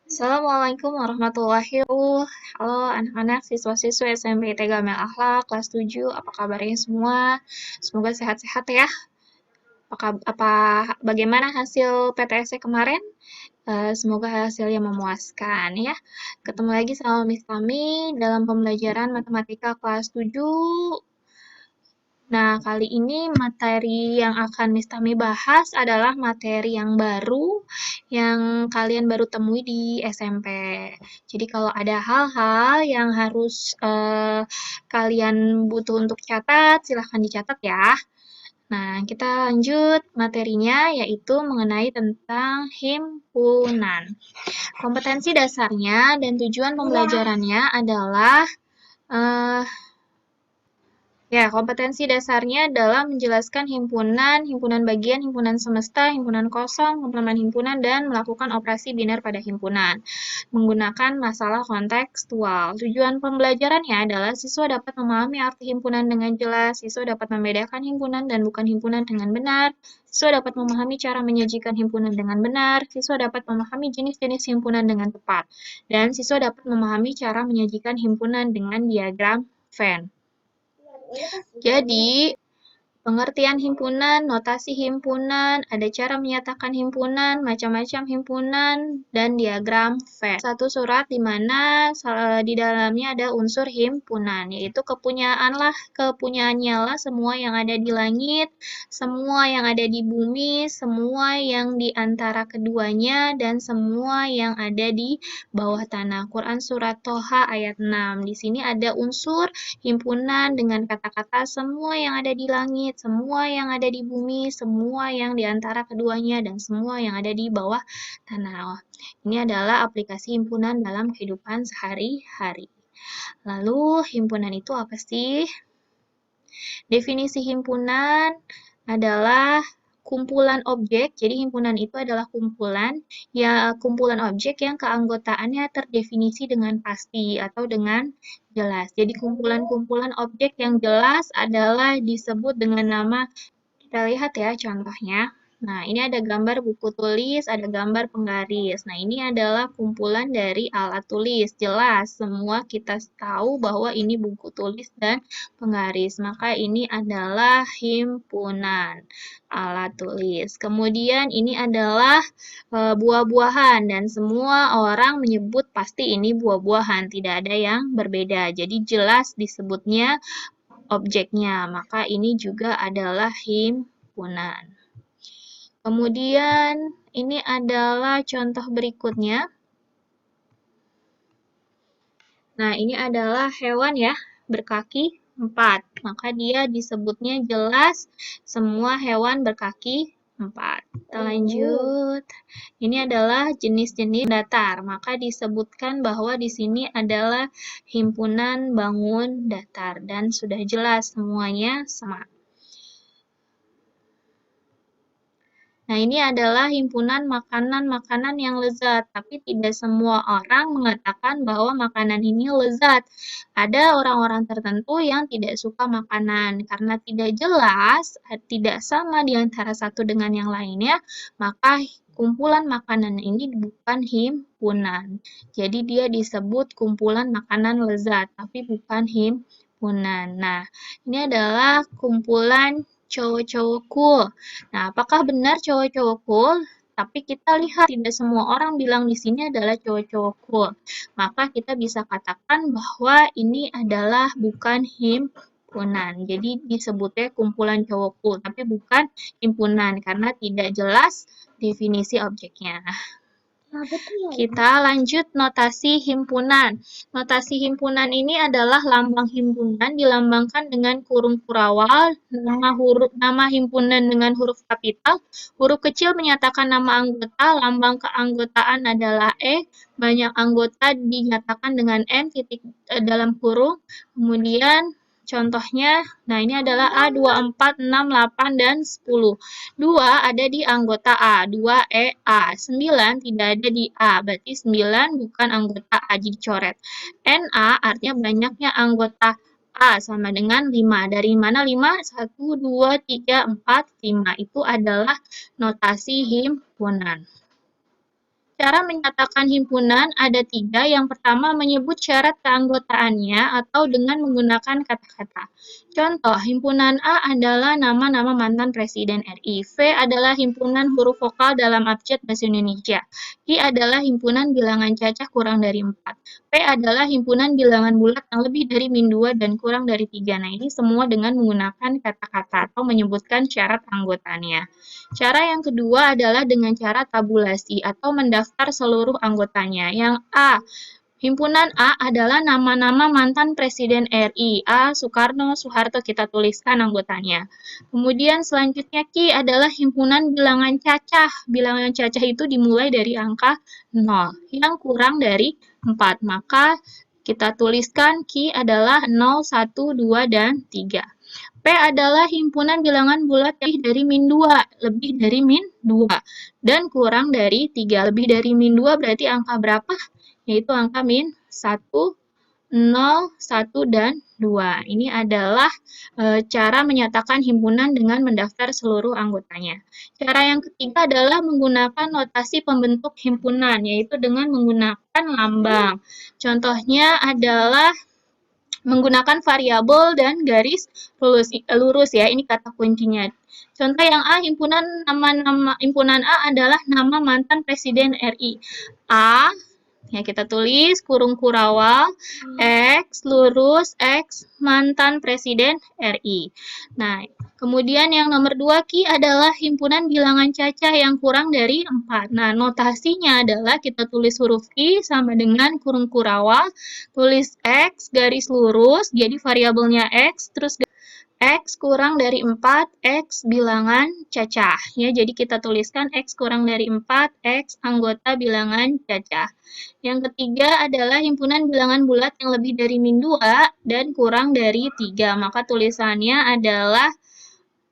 Assalamualaikum warahmatullahi wabarakatuh. Halo anak-anak siswa-siswi SMP Tiga Mel Akhlak kelas 7. Apa kabarnya semua? Semoga sehat-sehat ya. Bagaimana hasil PTS kemarin? Semoga hasilnya memuaskan ya. Ketemu lagi sama Miss Tami dalam pembelajaran matematika kelas 7. Nah, kali ini materi yang akan Miss Tami bahas adalah materi yang baru yang kalian baru temui di SMP. Jadi kalau ada hal-hal yang harus kalian butuh untuk catat, silahkan dicatat ya. Nah, kita lanjut materinya yaitu mengenai tentang himpunan. Kompetensi dasarnya dan tujuan pembelajarannya adalah eh, Ya, kompetensi dasarnya adalah menjelaskan himpunan, himpunan bagian, himpunan semesta, himpunan kosong, komplemen himpunan, dan melakukan operasi biner pada himpunan menggunakan masalah kontekstual. Tujuan pembelajarannya adalah siswa dapat memahami arti himpunan dengan jelas, siswa dapat membedakan himpunan dan bukan himpunan dengan benar, siswa dapat memahami cara menyajikan himpunan dengan benar, siswa dapat memahami jenis-jenis himpunan dengan tepat, dan siswa dapat memahami cara menyajikan himpunan dengan diagram Venn. Jadi, pengertian himpunan, notasi himpunan, ada cara menyatakan himpunan, macam-macam himpunan, dan diagram Venn. Satu surat di mana di dalamnya ada unsur himpunan, yaitu kepunyaannya lah semua yang ada di langit, semua yang ada di bumi, semua yang di antara keduanya, dan semua yang ada di bawah tanah. Quran Surat Toha ayat 6. Di sini ada unsur himpunan dengan kata-kata semua yang ada di langit, semua yang ada di bumi, semua yang di antara keduanya, dan semua yang ada di bawah tanah. Ini adalah aplikasi himpunan dalam kehidupan sehari-hari. Lalu, himpunan itu apa sih? Definisi himpunan adalah kumpulan objek. Jadi himpunan itu adalah kumpulan objek yang keanggotaannya terdefinisi dengan pasti atau dengan jelas. Jadi kumpulan-kumpulan objek yang jelas adalah disebut dengan nama. Kita lihat ya contohnya. Nah, ini ada gambar buku tulis, ada gambar penggaris. Nah, ini adalah kumpulan dari alat tulis. Jelas, semua kita tahu bahwa ini buku tulis dan penggaris. Maka ini adalah himpunan alat tulis. Kemudian ini adalah buah-buahan dan semua orang menyebut pasti ini buah-buahan. Tidak ada yang berbeda. Jadi jelas disebutnya objeknya, maka ini juga adalah himpunan. Kemudian ini adalah contoh berikutnya. Nah, ini adalah hewan ya, berkaki 4. Maka dia disebutnya jelas semua hewan berkaki 4. Kita lanjut. Ini adalah jenis-jenis datar. Maka disebutkan bahwa di sini adalah himpunan bangun datar dan sudah jelas semuanya sama. Nah, ini adalah himpunan makanan-makanan yang lezat, tapi tidak semua orang mengatakan bahwa makanan ini lezat. Ada orang-orang tertentu yang tidak suka makanan, karena tidak jelas, tidak sama di antara satu dengan yang lainnya, maka kumpulan makanan ini bukan himpunan. Jadi dia disebut kumpulan makanan lezat, tapi bukan himpunan. Nah, ini adalah kumpulan cowok-cowok cool. Nah, apakah benar cowok-cowok cool? Tapi kita lihat tidak semua orang bilang di sini adalah cowok-cowok cool. Maka kita bisa katakan bahwa ini adalah bukan himpunan. Jadi disebutnya kumpulan cowok cool, tapi bukan himpunan karena tidak jelas definisi objeknya. Kita lanjut notasi himpunan. Notasi himpunan ini adalah lambang himpunan dilambangkan dengan kurung kurawal, nama himpunan dengan huruf kapital, huruf kecil menyatakan nama anggota, lambang keanggotaan adalah E, banyak anggota dinyatakan dengan N titik dalam kurung, kemudian contohnya, nah ini adalah A, 2, 4, 6, 8, dan 10. 2 ada di anggota A, 2 E, A. 9 tidak ada di A, berarti 9 bukan anggota A, jadi coret. NA artinya banyaknya anggota A sama dengan 5. Dari mana 5? 1, 2, 3, 4, 5. Itu adalah notasi himpunan. Cara menyatakan himpunan ada 3. Yang pertama, menyebut syarat keanggotaannya atau dengan menggunakan kata-kata. Contoh, himpunan A adalah nama-nama mantan Presiden RI. V adalah himpunan huruf vokal dalam abjad bahasa Indonesia. Q adalah himpunan bilangan cacah kurang dari 4. P adalah himpunan bilangan bulat yang lebih dari min 2 dan kurang dari 3. Nah, ini semua dengan menggunakan kata-kata atau menyebutkan syarat anggotaannya. Cara yang kedua adalah dengan cara tabulasi atau mendaftar seluruh anggotanya. Yang A, himpunan A adalah nama-nama mantan Presiden RI. A. Soekarno, Soeharto, kita tuliskan anggotanya. Kemudian selanjutnya Q adalah himpunan bilangan cacah. Bilangan cacah itu dimulai dari angka 0 yang kurang dari 4. Maka kita tuliskan Q adalah 0, 1, 2, dan 3. P adalah himpunan bilangan bulat yang lebih dari min 2, lebih dari min 2, dan kurang dari 3. Lebih dari min 2 berarti angka berapa? Yaitu angka min 1, 0, 1, dan 2. Ini adalah cara menyatakan himpunan dengan mendaftar seluruh anggotanya. Cara yang ketiga adalah menggunakan notasi pembentuk himpunan, yaitu dengan menggunakan lambang. Contohnya adalah menggunakan variabel dan garis lurus ya, ini kata kuncinya. Contoh yang A, himpunan A adalah nama mantan Presiden RI. A, ya kita tulis kurung kurawal, X lurus X mantan Presiden RI. Nah, kemudian yang nomor 2 Q adalah himpunan bilangan cacah yang kurang dari 4. Nah, notasinya adalah kita tulis huruf Q sama dengan kurung kurawal, tulis X garis lurus, jadi variabelnya X, terus X kurang dari 4, X bilangan cacah. Ya, jadi kita tuliskan X kurang dari 4, X anggota bilangan cacah. Yang ketiga adalah himpunan bilangan bulat yang lebih dari min 2 dan kurang dari 3. Maka tulisannya adalah,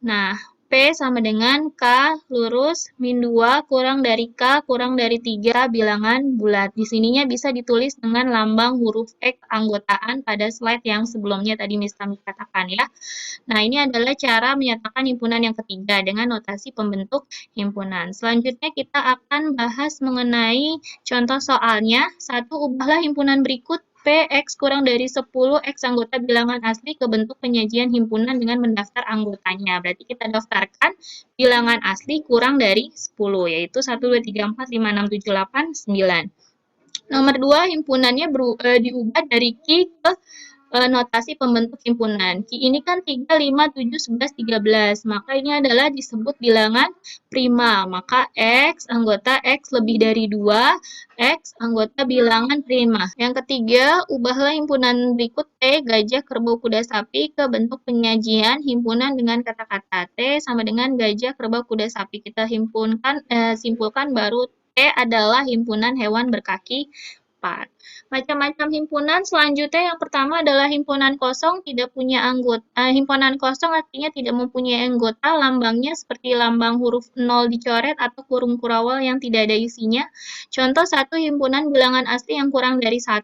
nah, P sama dengan K lurus min 2 kurang dari K kurang dari 3 bilangan bulat. Di sininya bisa ditulis dengan lambang huruf X anggotaan pada slide yang sebelumnya tadi Miss Tami katakan ya. Nah, ini adalah cara menyatakan himpunan yang ketiga dengan notasi pembentuk himpunan. Selanjutnya kita akan bahas mengenai contoh soalnya. 1. Ubahlah himpunan berikut P X kurang dari 10 X anggota bilangan asli ke bentuk penyajian himpunan dengan mendaftar anggotanya. Berarti kita daftarkan bilangan asli kurang dari 10, yaitu 1, 2, 3, 4, 5, 6, 7, 8, 9. Nomor 2, himpunannya diubah dari Q ke notasi pembentuk himpunan. Q ini kan 3, 5, 7, 11, 13. Maka ini adalah disebut bilangan prima. Maka X, anggota X lebih dari 2, X, anggota bilangan prima. Yang ketiga, ubahlah himpunan berikut T, gajah, kerbau, kuda, sapi ke bentuk penyajian himpunan dengan kata-kata. T sama dengan gajah, kerbau, kuda, sapi. Kita simpulkan baru T adalah himpunan hewan berkaki 4. Macam-macam himpunan selanjutnya yang pertama adalah himpunan kosong tidak punya anggota. Himpunan kosong artinya tidak mempunyai anggota, lambangnya seperti lambang huruf 0 dicoret atau kurung kurawal yang tidak ada isinya. Contoh 1, himpunan bilangan asli yang kurang dari 1,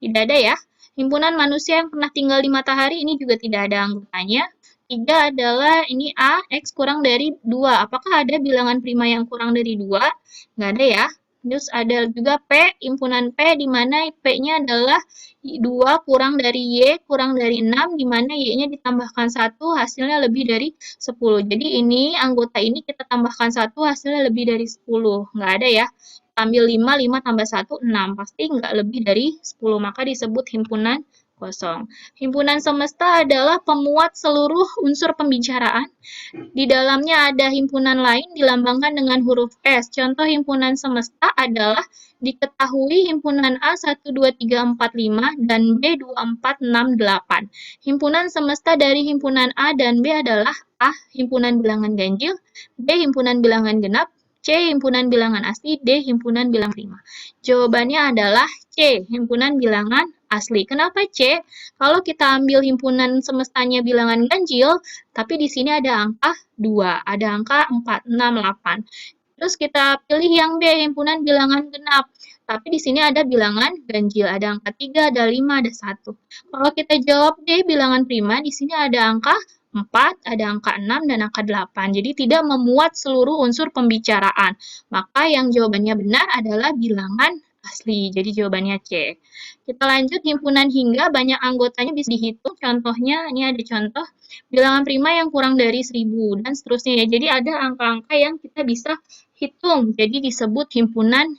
tidak ada ya. Himpunan manusia yang pernah tinggal di matahari ini juga tidak ada anggotanya. 3 adalah ini A, X kurang dari 2. Apakah ada bilangan prima yang kurang dari 2? Nggak ada ya. Terus ada juga P, himpunan P, di mana P-nya adalah 2 kurang dari Y kurang dari 6, di mana Y-nya ditambahkan 1, hasilnya lebih dari 10. Jadi ini, anggota ini kita tambahkan 1, hasilnya lebih dari 10. Nggak ada ya. Ambil 5, 5 tambah 1, 6. Pasti nggak lebih dari 10, maka disebut himpunan kosong. Himpunan semesta adalah pemuat seluruh unsur pembicaraan. Di dalamnya ada himpunan lain dilambangkan dengan huruf S. Contoh himpunan semesta adalah diketahui himpunan A 1, 2, 3, 4, 5 dan B 2, 4, 6, 8. Himpunan semesta dari himpunan A dan B adalah A himpunan bilangan ganjil, B himpunan bilangan genap, C himpunan bilangan asli, D himpunan bilangan prima. Jawabannya adalah C himpunan bilangan asli. Kenapa C? Kalau kita ambil himpunan semestanya bilangan ganjil, tapi di sini ada angka 2, ada angka 4, 6, 8. Terus kita pilih yang B, himpunan bilangan genap. Tapi di sini ada bilangan ganjil, ada angka 3, ada 5, ada 1. Kalau kita jawab D, bilangan prima, di sini ada angka 4, ada angka 6, dan angka 8. Jadi tidak memuat seluruh unsur pembicaraan. Maka yang jawabannya benar adalah bilangan asli. Jadi jawabannya C. Kita lanjut, himpunan hingga banyak anggotanya bisa dihitung. Contohnya, ini ada contoh bilangan prima yang kurang dari 1000 dan seterusnya ya. Jadi ada angka-angka yang kita bisa hitung. Jadi disebut himpunan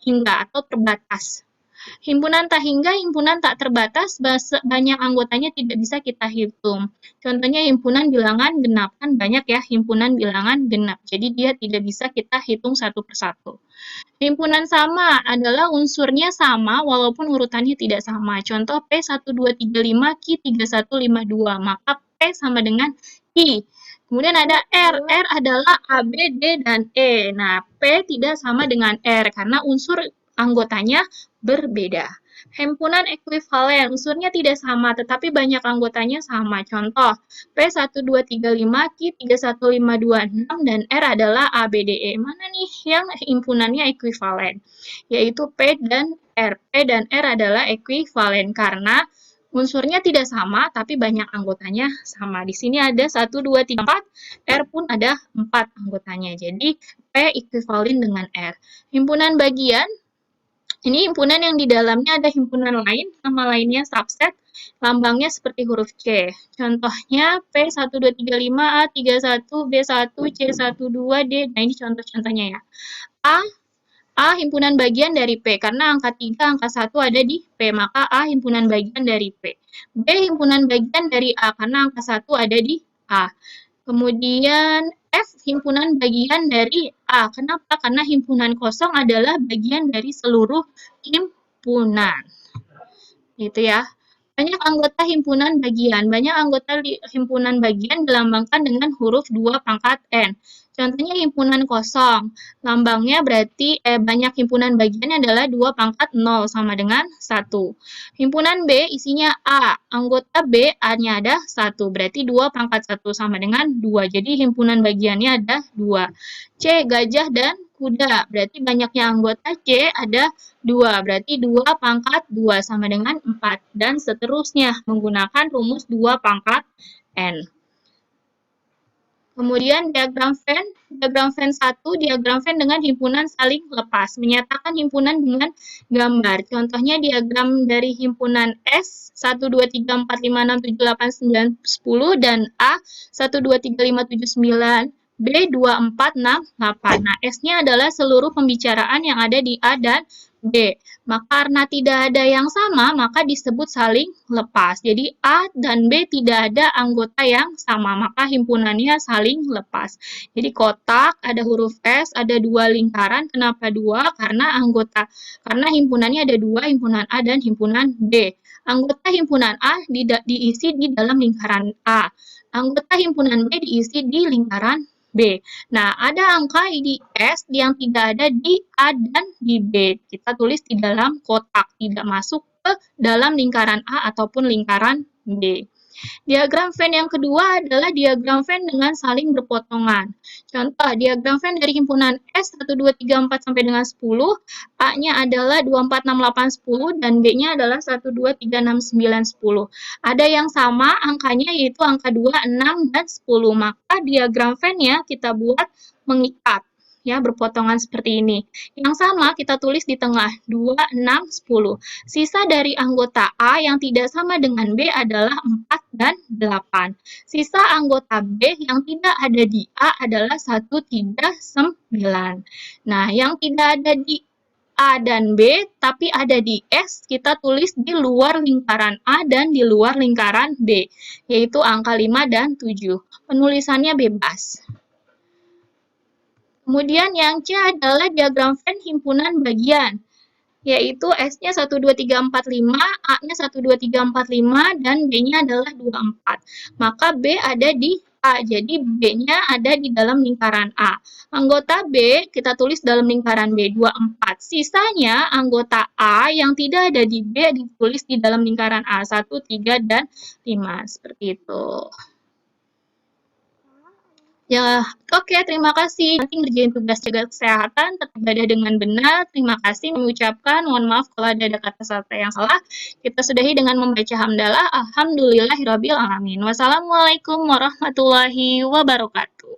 hingga atau terbatas. Himpunan tak hingga, himpunan tak terbatas, banyak anggotanya tidak bisa kita hitung. Contohnya himpunan bilangan genap, kan banyak ya himpunan bilangan genap. Jadi dia tidak bisa kita hitung satu persatu. Himpunan sama adalah unsurnya sama walaupun urutannya tidak sama. Contoh P1235 Q3152, maka P sama dengan I. Kemudian ada R. R adalah A, B, D, dan E. Nah, P tidak sama dengan R karena unsur anggotanya berbeda. Himpunan ekuivalen, unsurnya tidak sama tetapi banyak anggotanya sama. Contoh, P1235 Q31526 dan R adalah A, B, D, E. Mana nih yang himpunannya ekuivalen? Yaitu P dan R. P dan R adalah ekuivalen karena unsurnya tidak sama, tapi banyak anggotanya sama. Di sini ada 1, 2, 3, 4. R pun ada 4 anggotanya. Jadi, P ekuivalen dengan R. Himpunan bagian, ini himpunan yang di dalamnya ada himpunan lain, nama lainnya subset, lambangnya seperti huruf C. Contohnya P1235, A31, B1, C12, D. Nah, ini contoh-contohnya ya. A himpunan bagian dari P, karena angka 3, angka 1 ada di P, maka A himpunan bagian dari P. B himpunan bagian dari A, karena angka 1 ada di A. Kemudian F himpunan bagian dari A. Kenapa? Karena himpunan kosong adalah bagian dari seluruh himpunan. Gitu ya. Banyak anggota himpunan bagian. Banyak anggota himpunan bagian dilambangkan dengan huruf 2 pangkat N. Contohnya himpunan kosong. Lambangnya berarti banyak himpunan bagiannya adalah 2 pangkat 0 sama dengan 1. Himpunan B isinya A. Anggota B A-nya ada 1. Berarti 2 pangkat 1 sama dengan 2. Jadi himpunan bagiannya ada 2. C. Gajah dan kuda. Berarti banyaknya anggota C ada 2, berarti 2 pangkat 2 sama dengan 4, dan seterusnya menggunakan rumus 2 pangkat N. Kemudian diagram Venn 1, diagram Venn dengan himpunan saling lepas, menyatakan himpunan dengan gambar. Contohnya diagram dari himpunan S, 1, 2, 3, 4, 5, 6, 7, 8, 9, 10, dan A, 1, 2, 3, 5, 7, 9, B, 2, 4, 6, 8. Nah, S-nya adalah seluruh pembicaraan yang ada di A dan B. Maka karena tidak ada yang sama, maka disebut saling lepas. Jadi A dan B tidak ada anggota yang sama, maka himpunannya saling lepas. Jadi kotak, ada huruf S, ada 2 lingkaran. Kenapa 2? Karena himpunannya ada 2, himpunan A dan himpunan B. Anggota himpunan A diisi di dalam lingkaran A. Anggota himpunan B diisi di lingkaran B. Nah, ada angka di S yang tidak ada di A dan di B. Kita tulis di dalam kotak, tidak masuk ke dalam lingkaran A ataupun lingkaran B. Diagram Venn yang kedua adalah diagram Venn dengan saling berpotongan. Contoh, diagram Venn dari himpunan S 1, 2, 3, 4 sampai dengan 10, A-nya adalah 2, 4, 6, 8, 10, dan B-nya adalah 1, 2, 3, 6, 9, 10. Ada yang sama angkanya yaitu angka 2, 6, dan 10. Maka diagram Venn-nya kita buat mengikat, ya, berpotongan seperti ini. Yang sama kita tulis di tengah, 2, 6, 10. Sisa dari anggota A yang tidak sama dengan B adalah 4 dan 8. Sisa anggota B yang tidak ada di A adalah 1, 3, 9. Nah, yang tidak ada di A dan B, tapi ada di S, kita tulis di luar lingkaran A dan di luar lingkaran B, yaitu angka 5 dan 7. Penulisannya bebas. Kemudian yang C adalah diagram Venn himpunan bagian, yaitu S-nya 1, 2, 3, 4, 5, A-nya 1, 2, 3, 4, 5, dan B-nya adalah 2, 4. Maka B ada di A, jadi B-nya ada di dalam lingkaran A. Anggota B kita tulis dalam lingkaran B, 2, 4. Sisanya anggota A yang tidak ada di B ditulis di dalam lingkaran A, 1, 3, dan 5. Seperti itu. Ya, oke, terima kasih. Nanti ngerjain tugas jaga kesehatan, tetap ibadah dengan benar. Terima kasih mengucapkan, mohon maaf kalau ada kata-kata yang salah. Kita sudahi dengan membaca hamdalah. Alhamdulillahirabbil alamin. Wassalamualaikum warahmatullahi wabarakatuh.